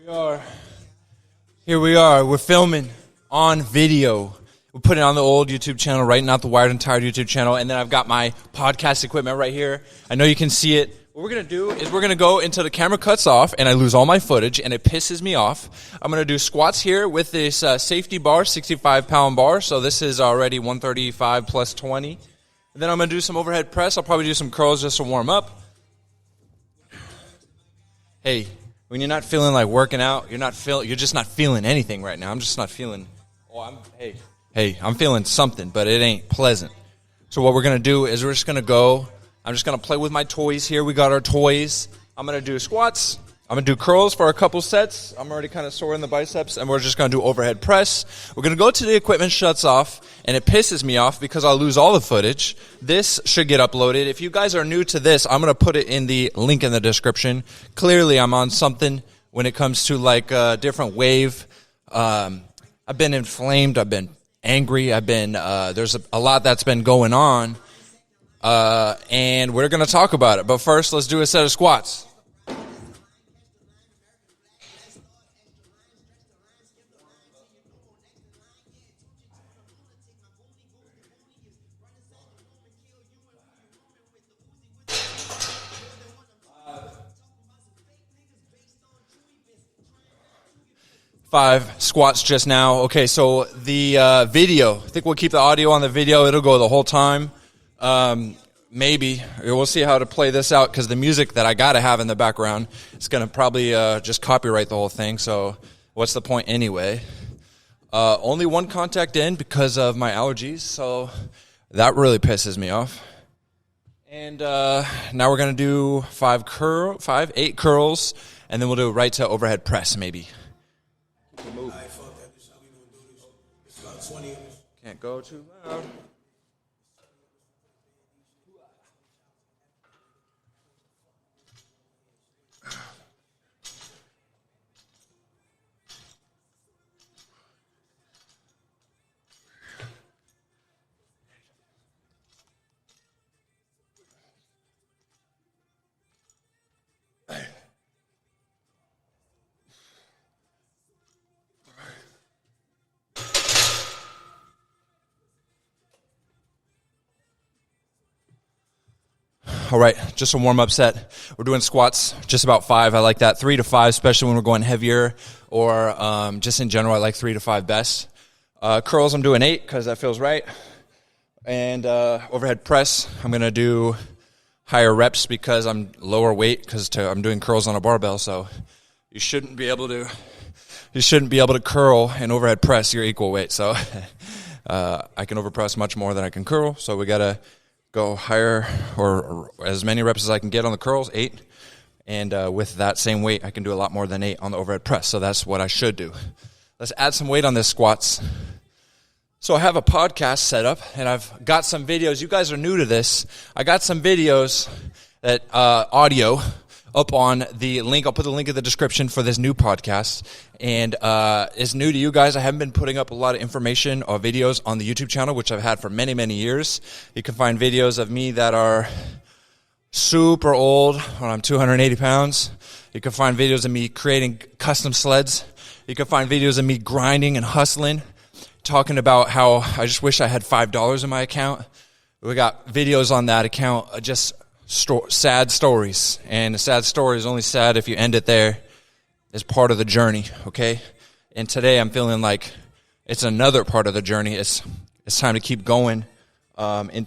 We are. Here we are. We're filming on video. We're putting it on the old YouTube channel, right? Not the Wired and Tired YouTube channel. And then I've got my podcast equipment right here. I know you can see it. What we're going to do is we're going to go until the camera cuts off and I lose all my footage and it pisses me off. I'm going to do squats here with this safety bar, 65-pound bar. So this is already 135 plus 20. And then I'm going to do some overhead press. I'll probably do some curls just to warm up. Hey, when you're not feeling like working out, you're just not feeling anything right now. I'm just not feeling, I'm feeling something, but it ain't pleasant. So what we're going to do is we're just going to go. I'm just going to play with my toys here. We got our toys. I'm going to do squats. I'm going to do curls for a couple sets. I'm already kind of sore in the biceps, and we're just going to do overhead press. We're going to go to the equipment shuts off, and it pisses me off because I'll lose all the footage. This should get uploaded. If you guys are new to this, I'm going to put it in the link in the description. Clearly, I'm on something when it comes to like a different wave. I've been inflamed. I've been angry. There's a lot that's been going on, and we're going to talk about it. But first, let's do a set of squats. Five squats just now. Okay, so the video, I think we'll keep the audio on the video. It'll go the whole time. Maybe. We'll see how to play this out because the music that I got to have in the background is going to probably just copyright the whole thing. So what's the point anyway? Only one contact in because of my allergies, so that really pisses me off. And now we're going to do 8 curls, and then we'll do it right to overhead press maybe. Move. Right, fuck that. This is how we gonna do this. It's about 20. Can't go too loud. All right, just a warm-up set. We're doing squats, just about 5. I like that. 3 to 5, especially when we're going heavier or just in general, I like 3 to 5 best. Curls, I'm doing 8 because that feels right. And overhead press, I'm going to do higher reps because I'm lower weight because I'm doing curls on a barbell. So you shouldn't be able to curl and overhead press your equal weight. So I can overpress much more than I can curl. So we got to go higher or as many reps as I can get on the curls, 8. And with that same weight, I can do a lot more than 8 on the overhead press. So that's what I should do. Let's add some weight on this squats. So I have a podcast set up, and I've got some videos. You guys are new to this. I got some videos that audio up on the link. I'll put the link in the description for this new podcast. And it's new to you guys. I haven't been putting up a lot of information or videos on the YouTube channel, which I've had for many, many years. You can find videos of me that are super old when I'm 280 pounds. You can find videos of me creating custom sleds. You can find videos of me grinding and hustling, talking about how I just wish I had $5 in my account. We got videos on that account, just sad stories, and a sad story is only sad if you end it there. It's part of the journey, okay? And today I'm feeling like it's another part of the journey. It's time to keep going. I'm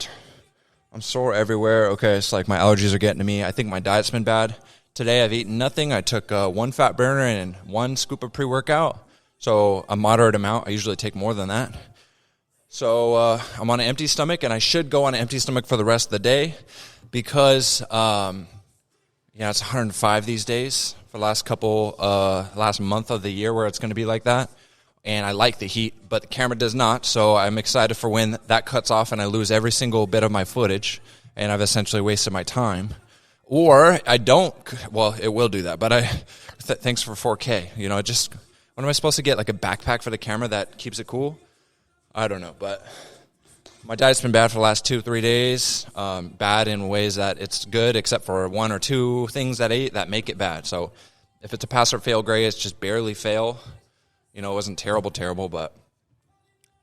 sore everywhere. Okay, it's like my allergies are getting to me. I think my diet's been bad. Today I've eaten nothing. I took 1 fat burner and 1 scoop of pre-workout, so a moderate amount. I usually take more than that. So I'm on an empty stomach, and I should go on an empty stomach for the rest of the day. Because, it's 105 these days for the last month of the year where it's going to be like that. And I like the heat, but the camera does not. So I'm excited for when that cuts off and I lose every single bit of my footage and I've essentially wasted my time. Or I don't, well, it will do that. But thanks for 4K. You know, when am I supposed to get like a backpack for the camera that keeps it cool? I don't know, but my diet's been bad for the last 2-3 days. Bad in ways that it's good, except for 1 or 2 things that I ate that make it bad. So If it's a pass or fail grade, it's just barely fail. It wasn't terrible, but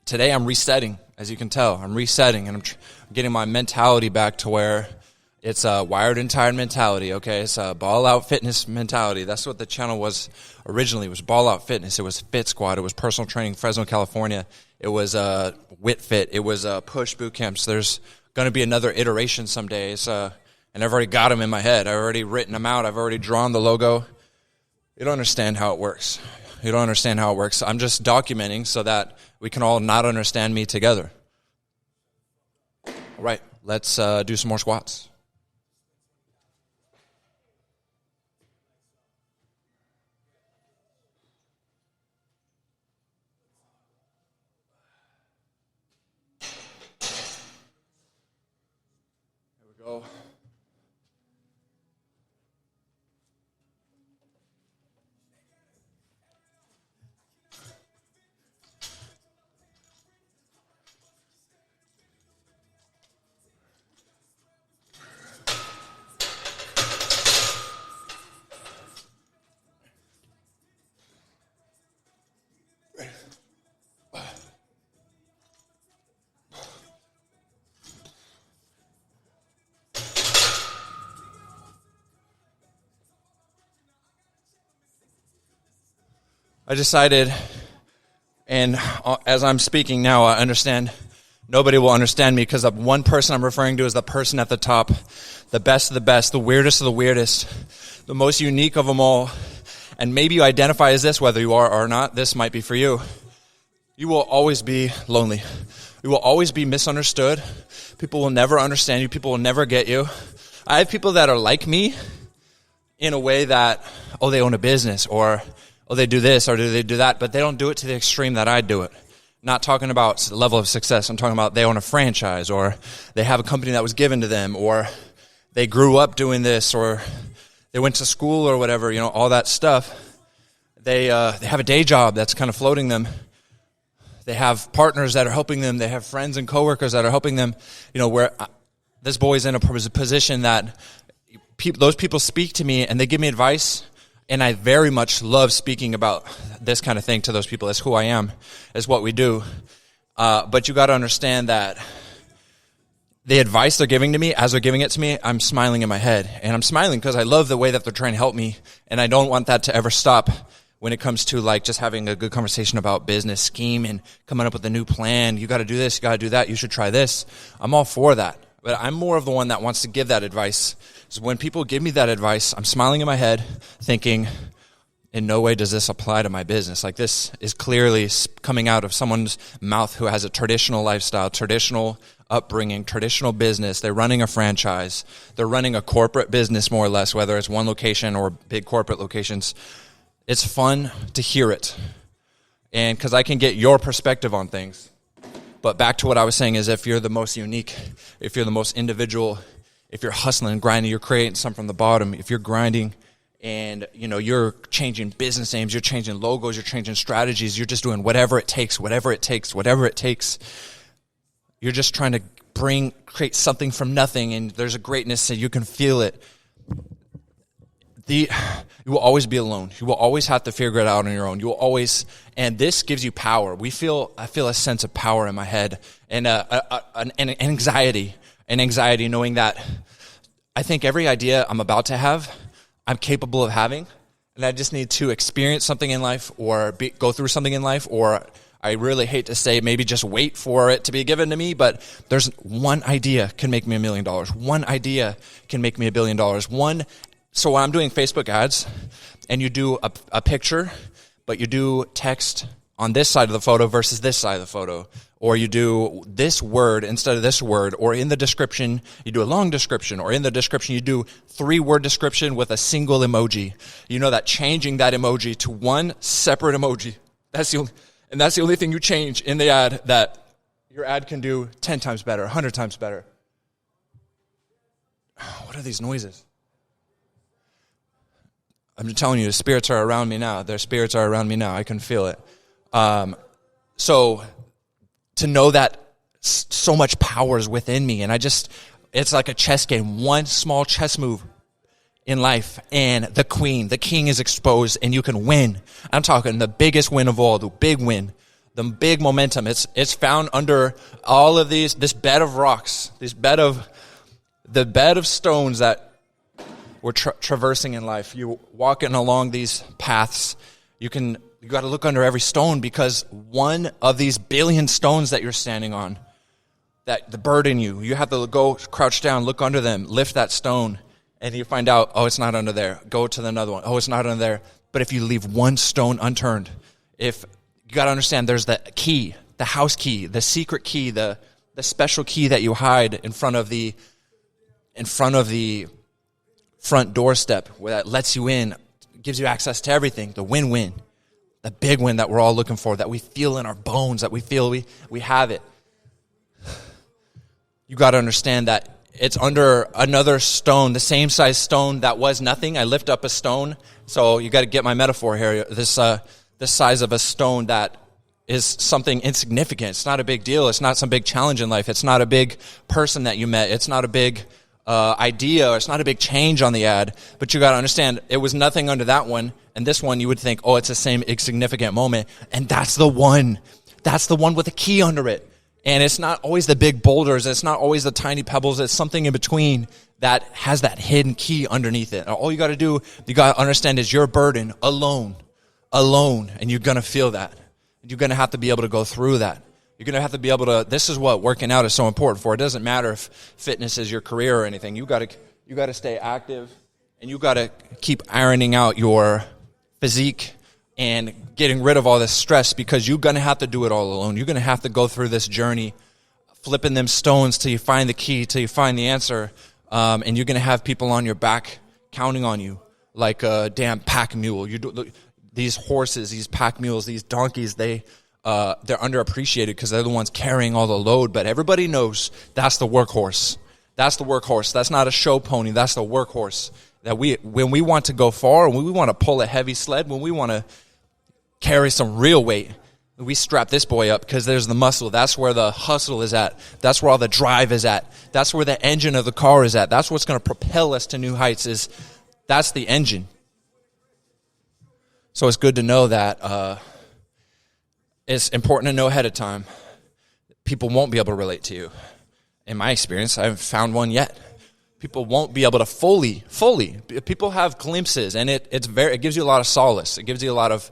today I'm resetting, as you can tell. I'm resetting, and I'm getting my mentality back to where it's a wired and tired mentality, okay? It's a ball-out fitness mentality. That's what the channel was originally. It was ball-out fitness. It was Fit Squad. It was personal training, Fresno, California. It was Wit Fit. It was Push Boot Camps. There's going to be another iteration someday. And I've already got them in my head. I've already written them out. I've already drawn the logo. You don't understand how it works. You don't understand how it works. I'm just documenting so that we can all not understand me together. All right, let's do some more squats. Here we go. I decided, and as I'm speaking now, I understand nobody will understand me because the one person I'm referring to is the person at the top, the best of the best, the weirdest of the weirdest, the most unique of them all. And maybe you identify as this, whether you are or not. This might be for you. You will always be lonely. You will always be misunderstood. People will never understand you. People will never get you. I have people that are like me in a way that, they own a business, or they do this, or do they do that, but they don't do it to the extreme that I do it. Not talking about level of success. I'm talking about they own a franchise, or they have a company that was given to them, or they grew up doing this, or they went to school or whatever, all that stuff. They have a day job that's kind of floating them. They have partners that are helping them. They have friends and coworkers that are helping them. Where this boy's in a position that those people speak to me and they give me advice. And I very much love speaking about this kind of thing to those people. That's who I am, is what we do. But you got to understand that the advice they're giving to me, as they're giving it to me, I'm smiling in my head. And I'm smiling because I love the way that they're trying to help me. And I don't want that to ever stop when it comes to just having a good conversation about business scheme and coming up with a new plan. You got to do this, you got to do that, you should try this. I'm all for that. But I'm more of the one that wants to give that advice. So when people give me that advice, I'm smiling in my head, thinking, in no way does this apply to my business. This is clearly coming out of someone's mouth who has a traditional lifestyle, traditional upbringing, traditional business. They're running a franchise. They're running a corporate business, more or less, whether it's one location or big corporate locations. It's fun to hear it, and because I can get your perspective on things. But back to what I was saying is, if you're the most unique, if you're the most individual, if you're hustling and grinding, you're creating something from the bottom, if you're grinding and, you're changing business names, you're changing logos, you're changing strategies, you're just doing whatever it takes. You're just trying to create something from nothing, and there's a greatness and you can feel it. You will always be alone. You will always have to figure it out on your own. You will always, and this gives you power. I feel a sense of power in my head, and an anxiety knowing that I think every idea I'm about to have, I'm capable of having, and I just need to experience something in life, or go through something in life, or I really hate to say maybe just wait for it to be given to me, but there's one idea can make me $1 million. One idea can make me $1 billion. So when I'm doing Facebook ads, and you do a picture, but you do text on this side of the photo versus this side of the photo, or you do this word instead of this word, or in the description, you do a long description, or in the description, you do 3-word description with a single emoji. You know that changing that emoji to one separate emoji, that's the only thing you change in the ad, that your ad can do 10 times better, 100 times better. What are these noises? I'm just telling you, the spirits are around me now. Their spirits are around me now. I can feel it. So to know that so much power is within me, and it's like a chess game. One small chess move in life, and the king is exposed, and you can win. I'm talking the biggest win of all, the big win, the big momentum. It's found under all of this bed of rocks, the bed of stones that we're traversing in life. You walking along these paths, you got to look under every stone, because one of these billion stones that you're standing on, that the burden you have to go crouch down, look under them, lift that stone, and you find out, oh, it's not under there. Go to another one. Oh, it's not under there. But if you leave one stone unturned, you got to understand, there's the key, the house key, the secret key, the special key that you hide in front of the front doorstep, where that lets you in, gives you access to everything, the win-win, the big win that we're all looking for, that we feel in our bones, that we feel we have it. You got to understand that it's under another stone, the same size stone that was nothing. I lift up a stone, so you got to get my metaphor here. This size of a stone that is something insignificant. It's not a big deal. It's not some big challenge in life. It's not a big person that you met. It's not a big idea, or it's not a big change on the ad. But you got to understand, it was nothing under that one, and this one you would think, oh, it's the same insignificant moment, and that's the one. That's the one with a key under it. And it's not always the big boulders. It's not always the tiny pebbles. It's something in between that has that hidden key underneath it. All you got to do, you got to understand, is your burden alone. And you're going to feel that. You're going to have to be able to go through that. You're going to have to be able to, this is what working out is so important for. It doesn't matter if fitness is your career or anything. You got to stay active, and you got to keep ironing out your physique and getting rid of all this stress, because you're going to have to do it all alone. You're going to have to go through this journey, flipping them stones till you find the key, till you find the answer, and you're going to have people on your back counting on you like a damn pack mule. These horses, these pack mules, these donkeys, they're underappreciated because they're the ones carrying all the load, but everybody knows that's the workhorse. That's the workhorse. That's not a show pony. That's the workhorse. That when we want to go far, when we want to pull a heavy sled, when we want to carry some real weight, we strap this boy up, because there's the muscle. That's where the hustle is at. That's where all the drive is at. That's where the engine of the car is at. That's what's going to propel us to new heights. That's the engine. So it's good to know that it's important to know ahead of time. People won't be able to relate to you. In my experience, I haven't found one yet. People won't be able to fully. People have glimpses, and it gives you a lot of solace. It gives you a lot of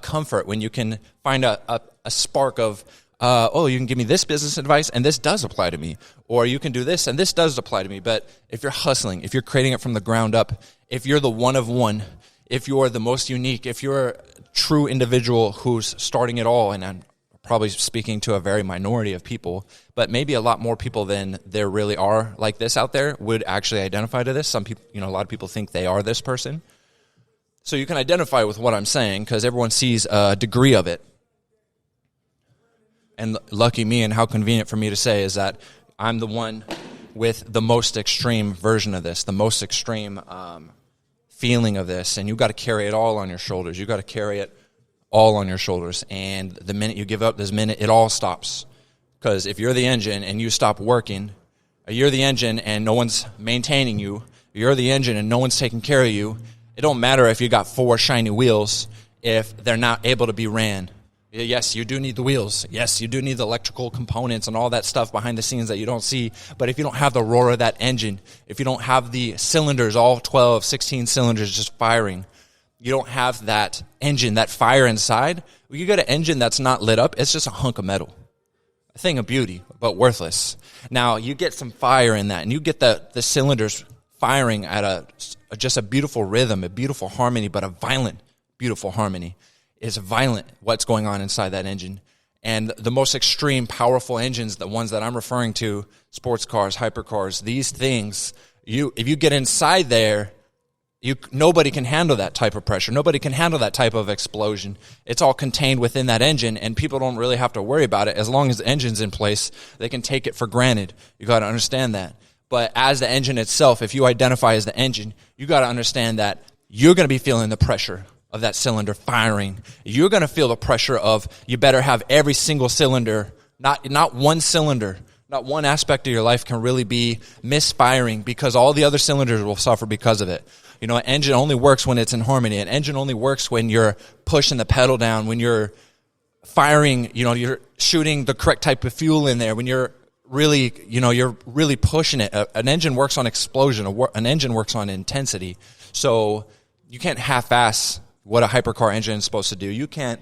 comfort when you can find a spark of, you can give me this business advice, and this does apply to me. Or you can do this, and this does apply to me. But if you're hustling, if you're creating it from the ground up, if you're the one of one, if you're the most unique, if you're a true individual who's starting it all, and I'm probably speaking to a very minority of people, but maybe a lot more people than there really are like this out there would actually identify to this. Some people, a lot of people think they are this person. So you can identify with what I'm saying, because everyone sees a degree of it. And lucky me, and how convenient for me to say, is that I'm the one with the most extreme version of this, the most extreme feeling of this, and you got to carry it all on your shoulders. You got to carry it all on your shoulders, and the minute you give up, this minute it all stops. Because if you're the engine and you stop working, you're the engine and no one's maintaining you, you're the engine and no one's taking care of you, it don't matter if you got 4 shiny wheels if they're not able to be ran. Yes, you do need the wheels. Yes, you do need the electrical components and all that stuff behind the scenes that you don't see. But if you don't have the roar of that engine, if you don't have the cylinders, all 12, 16 cylinders just firing, you don't have that engine, that fire inside. You get an engine that's not lit up, it's just a hunk of metal. A thing of beauty, but worthless. Now, you get some fire in that, and you get the cylinders firing at just a beautiful rhythm, a beautiful harmony, but a violent, beautiful harmony. It's violent what's going on inside that engine. And the most extreme, powerful engines, the ones that I'm referring to, sports cars, hypercars, these things, if you get inside there, nobody can handle that type of pressure. Nobody can handle that type of explosion. It's all contained within that engine, and people don't really have to worry about it. As long as the engine's in place, they can take it for granted. You got to understand that. But as the engine itself, if you identify as the engine, you got to understand that you're going to be feeling the pressure of that cylinder firing. You're going to feel the pressure of, you better have every single cylinder, not one cylinder, not one aspect of your life can really be misfiring, because all the other cylinders will suffer because of it. You know, an engine only works when it's in harmony. An engine only works when you're pushing the pedal down, when you're firing, you know, you're shooting the correct type of fuel in there, when you're really, you know, you're really pushing it. An engine works on explosion. An engine works on intensity. So you can't half-ass what a hypercar engine is supposed to do. You can't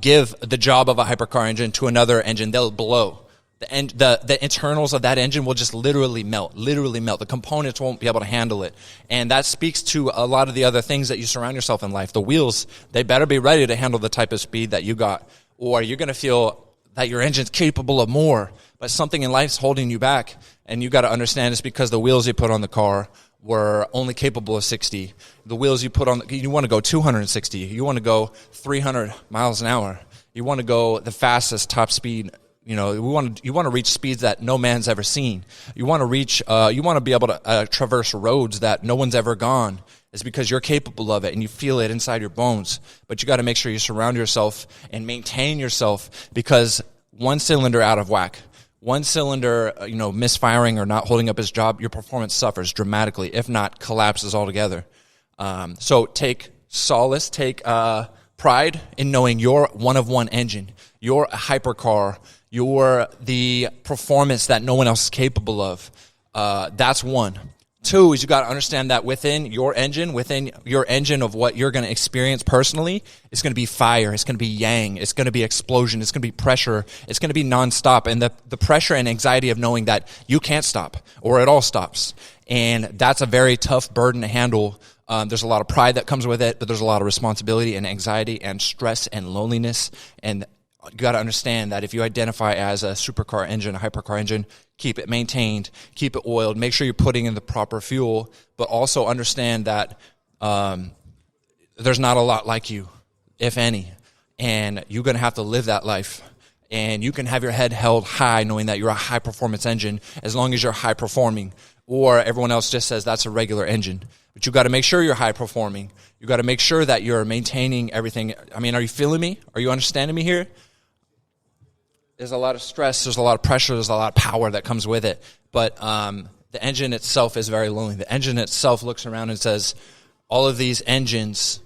give the job of a hypercar engine to another engine. They'll blow. The internals of that engine will just literally melt. The components won't be able to handle it. And that speaks to a lot of the other things that you surround yourself in life. The wheels, they better be ready to handle the type of speed that you got, or you're going to feel that your engine's capable of more, but something in life's holding you back. And you got to understand it's because the wheels you put on the car were only capable of 60. The wheels you put on, you want to go 260. You want to go 300 miles an hour. You want to go the fastest top speed. You know, you want to reach speeds that no man's ever seen. You want to reach, you want to be able to traverse roads that no one's ever gone. It's because you're capable of it and you feel it inside your bones. But you got to make sure you surround yourself and maintain yourself, because one cylinder out of whack, one cylinder, you know, misfiring or not holding up his job, your performance suffers dramatically, if not collapses altogether. So take solace, take pride in knowing you're one of one engine. You're a hypercar. You're the performance that no one else is capable of. That's one. Two is you got to understand that within your engine of what you're going to experience personally, it's going to be fire, it's going to be yang, it's going to be explosion, it's going to be pressure, it's going to be nonstop. And the pressure and anxiety of knowing that you can't stop or it all stops. And that's a very tough burden to handle. There's a lot of pride that comes with it, but there's a lot of responsibility and anxiety and stress and loneliness. And you got to understand that if you identify as a supercar engine, a hypercar engine, keep it maintained, keep it oiled, make sure you're putting in the proper fuel, but also understand that there's not a lot like you, if any, and you're going to have to live that life. And you can have your head held high knowing that you're a high-performance engine as long as you're high-performing, or everyone else just says that's a regular engine. But you got to make sure you're high-performing. You got to make sure that you're maintaining everything. I mean, are you feeling me? Are you understanding me here? There's a lot of stress, there's a lot of pressure, there's a lot of power that comes with it. But the engine itself is very lonely. The engine itself looks around and says, all of these engines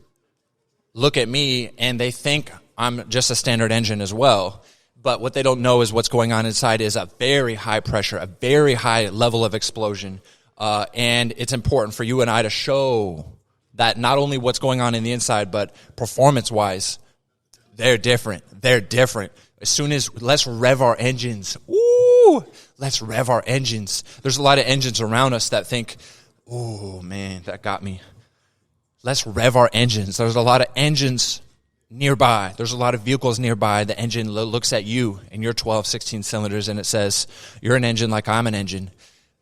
look at me and they think I'm just a standard engine as well. But what they don't know is what's going on inside is a very high pressure, a very high level of explosion. And it's important for you and I to show that not only what's going on in the inside, but performance-wise, they're different. They're different. As soon as, let's rev our engines. Ooh, let's rev our engines. There's a lot of engines around us that think, oh, man, that got me. Let's rev our engines. There's a lot of engines nearby. There's a lot of vehicles nearby. The engine looks at you and your 12, 16 cylinders, and it says, you're an engine like I'm an engine.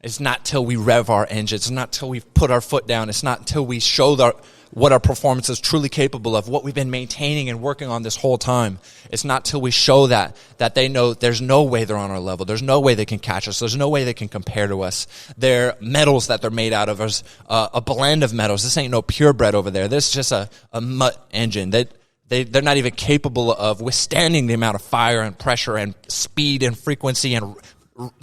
It's not till we rev our engines. It's not till we put our foot down. It's not till we show what our performance is truly capable of, what we've been maintaining and working on this whole time. It's not till we show that they know there's no way they're on our level. There's no way they can catch us. There's no way they can compare to us. Their metals that they're made out of is a blend of metals. This ain't no purebred over there. This is just a mutt engine. They're not even capable of withstanding the amount of fire and pressure and speed and frequency and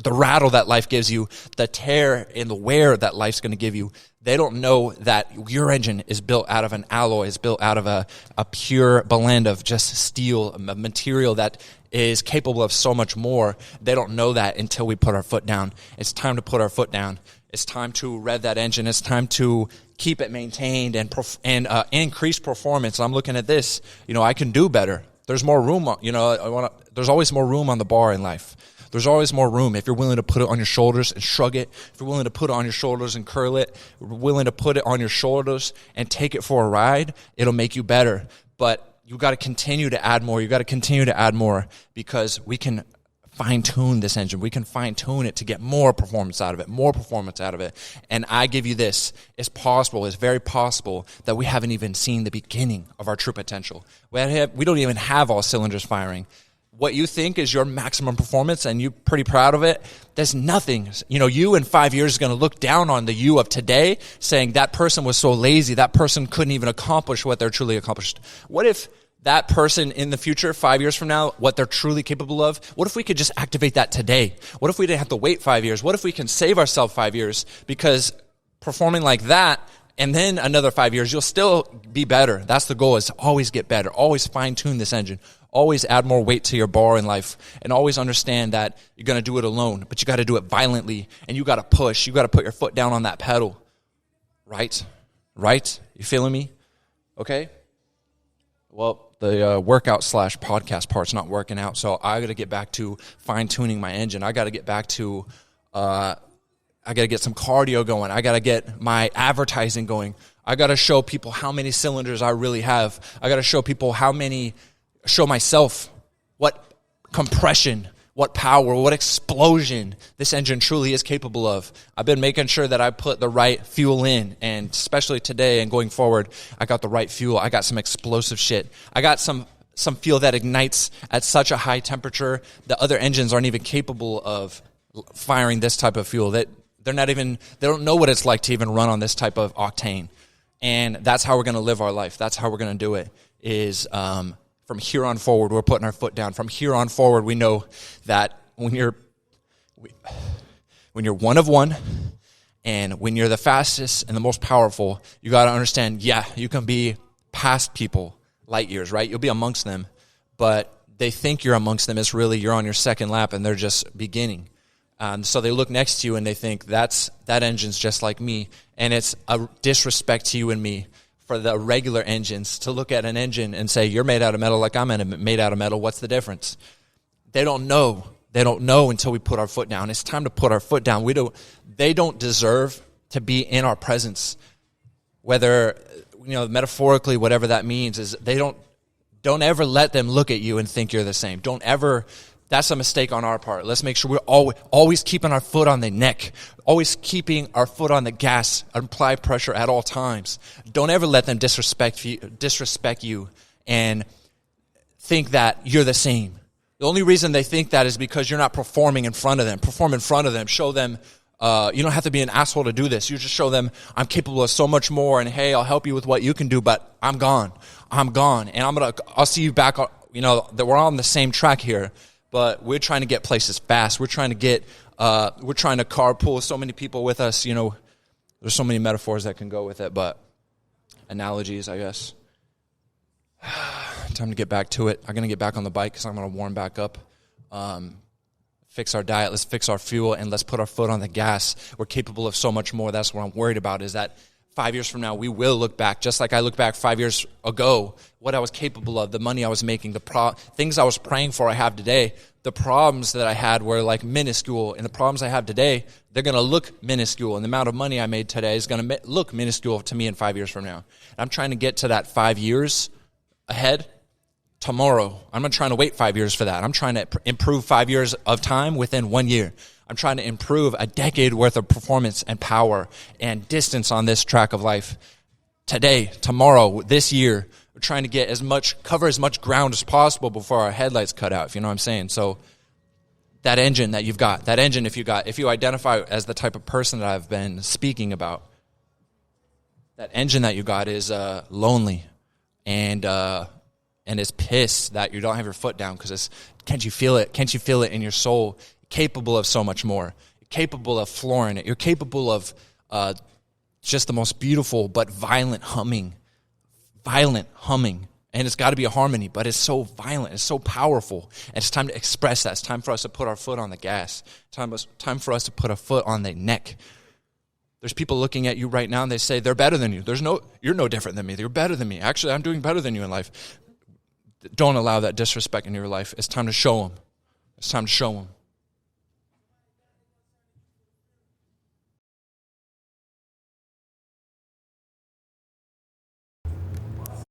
the rattle that life gives you, the tear and the wear that life's going to give you. They don't know that your engine is built out of an alloy, is built out of a pure blend of just steel, a material that is capable of so much more. They don't know that until we put our foot down. It's time to put our foot down. It's time to rev that engine. It's time to keep it maintained and increase performance. I'm looking at this. You know, I can do better. There's more room. There's always more room on the bar in life. There's always more room if you're willing to put it on your shoulders and shrug it, if you're willing to put it on your shoulders and curl it, willing to put it on your shoulders and take it for a ride, it'll make you better. But you got to continue to add more. You got to continue to add more, because we can fine-tune this engine. We can fine-tune it to get more performance out of it, And I give you this. It's possible, it's very possible that we haven't even seen the beginning of our true potential. We don't even have all cylinders firing. What you think is your maximum performance and you're pretty proud of it, there's nothing. You know, you in 5 years is going to look down on the you of today saying that person was so lazy, that person couldn't even accomplish what they're truly accomplished. What if that person in the future, 5 years from now, what they're truly capable of, what if we could just activate that today? What if we didn't have to wait 5 years? What if we can save ourselves 5 years? Because performing like that And then another 5 years, you'll still be better. That's the goal, is to always get better, always fine-tune this engine, always add more weight to your bar in life, and always understand that you're going to do it alone, but you got to do it violently, and you got to push. You got to put your foot down on that pedal. Right? You feeling me? Okay? Well, the workout/podcast part's not working out, so I got to get back to fine-tuning my engine. I got to get back to I got to get some cardio going. I got to get my advertising going. I got to show people how many cylinders I really have. I got to show people show myself what compression, what power, what explosion this engine truly is capable of. I've been making sure that I put the right fuel in, and especially today and going forward, I got the right fuel. I got some explosive shit. I got some fuel that ignites at such a high temperature that other engines aren't even capable of firing this type of fuel. They don't know what it's like to even run on this type of octane. And that's how we're going to live our life. That's how we're going to do it, is from here on forward, we're putting our foot down. From here on forward, we know that when you're one of one, and when you're the fastest and the most powerful, you got to understand, you can be past people light years, right? You'll be amongst them, but they think you're amongst them. It's really you're on your second lap, and they're just beginning. So they look next to you, and they think that engine's just like me, and it's a disrespect to you and me for the regular engines to look at an engine and say, you're made out of metal like I'm made out of metal. What's the difference? They don't know. They don't know until we put our foot down. It's time to put our foot down. They don't deserve to be in our presence. Whether, metaphorically, whatever that means, is don't ever let them look at you and think you're the same. That's a mistake on our part. Let's make sure we're always keeping our foot on the neck, always keeping our foot on the gas, apply pressure at all times. Don't ever let them disrespect you and think that you're the same. The only reason they think that is because you're not performing in front of them. Perform in front of them. Show them you don't have to be an asshole to do this. You just show them I'm capable of so much more, and hey, I'll help you with what you can do, but I'm gone. And I'll see you back. That we're on the same track here. But we're trying to get places fast. We're trying to carpool so many people with us. There's so many metaphors that can go with it, but analogies, I guess. Time to get back to it. I'm going to get back on the bike because I'm going to warm back up. Fix our diet. Let's fix our fuel, and let's put our foot on the gas. We're capable of so much more. That's what I'm worried about, is that 5 years from now, we will look back, just like I look back 5 years ago, what I was capable of, the money I was making, the things I was praying for I have today. The problems that I had were like minuscule, and the problems I have today, they're going to look minuscule, and the amount of money I made today is going to look minuscule to me in 5 years from now. And I'm trying to get to that 5 years ahead tomorrow. I'm not trying to wait 5 years for that. I'm trying to improve 5 years of time within 1 year. I'm trying to improve a decade worth of performance and power and distance on this track of life. Today, tomorrow, this year, we're trying to cover as much ground as possible before our headlights cut out, if you know what I'm saying. So that engine that you've got, if you identify as the type of person that I've been speaking about, that engine that you got is lonely and is pissed that you don't have your foot down because can't you feel it? Can't you feel it in your soul? Capable of so much more, capable of flooring it. You're capable of just the most beautiful but violent humming. And it's got to be a harmony, but it's so violent, it's so powerful, and it's time to express that. It's time for us to put our foot on the gas. Time for us to put a foot on the neck. There's people looking at you right now, and they say they're better than you. You're no different than me. You're better than me. Actually, I'm doing better than you in life. Don't allow that disrespect in your life. It's time to show them. It's time to show them.